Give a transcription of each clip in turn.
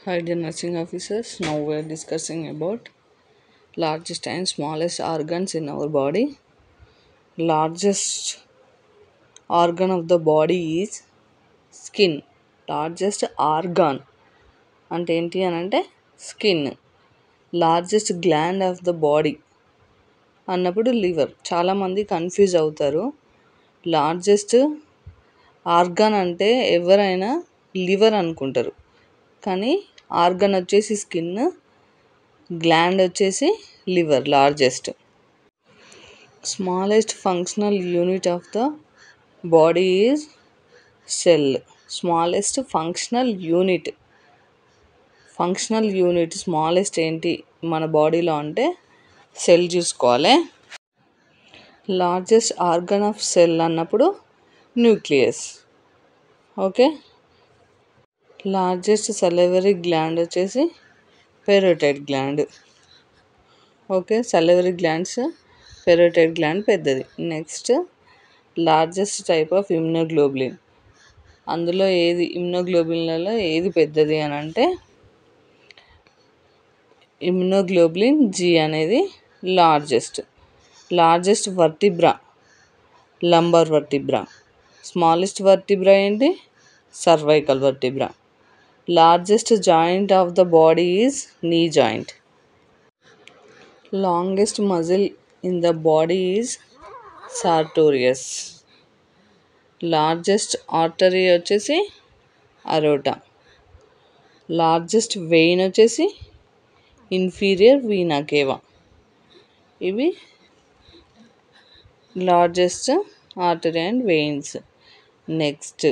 Hi dear nursing officers, now we are discussing about largest and smallest organs in our body. Largest organ of the body is skin. Largest organ అంటే ఏంటి అని అంటే skin. Largest gland of the body అన్నప్పుడు liver. చాలామంది confuse అవుతారు. Largest organ అంటే ఎవరైనా liver అనుకుంటారు, కానీ ఆర్గన్ వచ్చేసి స్కిన్, గ్లాండ్ వచ్చేసి liver. Largest smallest functional unit of the body is cell. Smallest functional unit smallest ఏంటి మన బాడీలో అంటే సెల్ చూసుకోవాలి. లార్జెస్ట్ ఆర్గన్ ఆఫ్ సెల్ అన్నప్పుడు nucleus. Okay. Largest salivary gland వచ్చేసి parotid gland. Okay, salivary glands, parotid gland పెద్దది. Next largest type of immunoglobulin. అందులో ఇమ్యునోగ్లోబులిన్లలో ఏది పెద్దది అని అంటే ఇమ్యునోగ్లోబులిన్ జీ అనేది largest vertebra, lumbar vertebra. Smallest vertebra ఏంటి? Cervical vertebra. Largest joint of the body is knee joint. Longest muscle in the body is sartorius. Largest artery వచ్చేసి aorta. Largest vein వచ్చేసి ఇన్ఫీరియర్ వీనా కేవా. ఇవి largest artery and veins. Next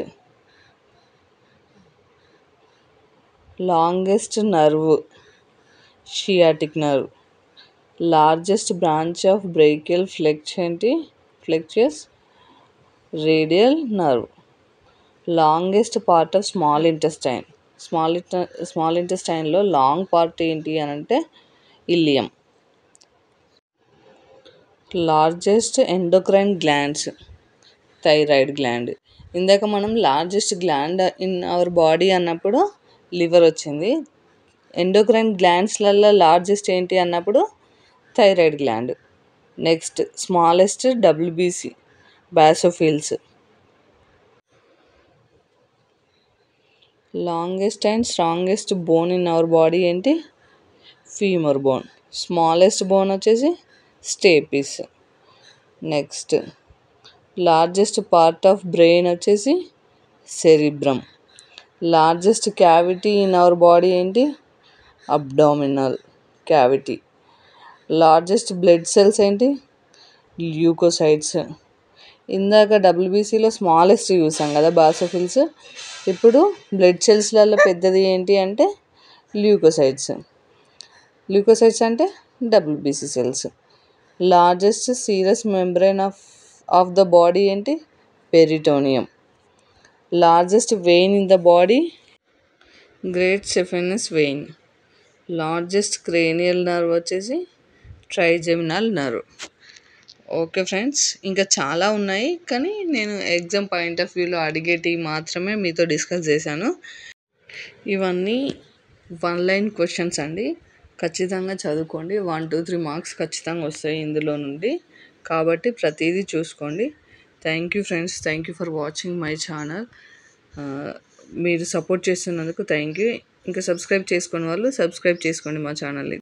longest nerve sciatic nerve. Largest branch of brachial plexus radial nerve. Longest part of small intestine. Small ఇంటెస్టైన్లో long part ఏంటి అని అంటే ileum. Largest endocrine glands thyroid gland. ఇందాక మనం largest gland in our body అన్నప్పుడు liver వచ్చింది. Endocrine గ్లాండ్స్లలో largest ఏంటి అన్నప్పుడు thyroid gland. Next smallest WBC basophils. Longest and strongest bone in our body ఏంటి? Femur bone. స్మాలెస్ట్ బోన్ వచ్చేసి stapes. Next largest part of brain వచ్చేసి cerebrum. Largest cavity in our body ఏంటి? Abdominal cavity. Largest blood cells ఏంటి? Leucocytes. ఇందాక డబ్ల్యూబీసీలో smallest చూసాం కదా, basophils. ఇప్పుడు బ్లడ్ సెల్స్లలో పెద్దది ఏంటి అంటే ల్యూకోసైట్స్. ల్యూకోసైట్స్ అంటే WBC cells. Largest serous membrane of the body ఏంటి? Peritoneum. Largest vein in the body great saphenous vein. Largest cranial nerve వచ్చేసి ట్రైజెమినల్ నర్వ్. ఓకే ఫ్రెండ్స్, ఇంకా చాలా ఉన్నాయి, కానీ నేను ఎగ్జామ్ పాయింట్ ఆఫ్ వ్యూలో అడిగేటివి మాత్రమే మీతో డిస్కస్ చేశాను. ఇవన్నీ 1 లైన్ క్వశ్చన్స్ అండి. ఖచ్చితంగా చదువుకోండి. 1, 2, 3 మార్క్స్ ఖచ్చితంగా వస్తాయి ఇందులో నుండి, కాబట్టి ప్రతిదీ చూసుకోండి. Thank you friends, thank you for watching my channel. మీరు సపోర్ట్ చేస్తున్నందుకు థ్యాంక్ యూ. ఇంకా సబ్స్క్రైబ్ చేసుకునే వాళ్ళు సబ్స్క్రైబ్ చేసుకోండి మా ఛానల్ని.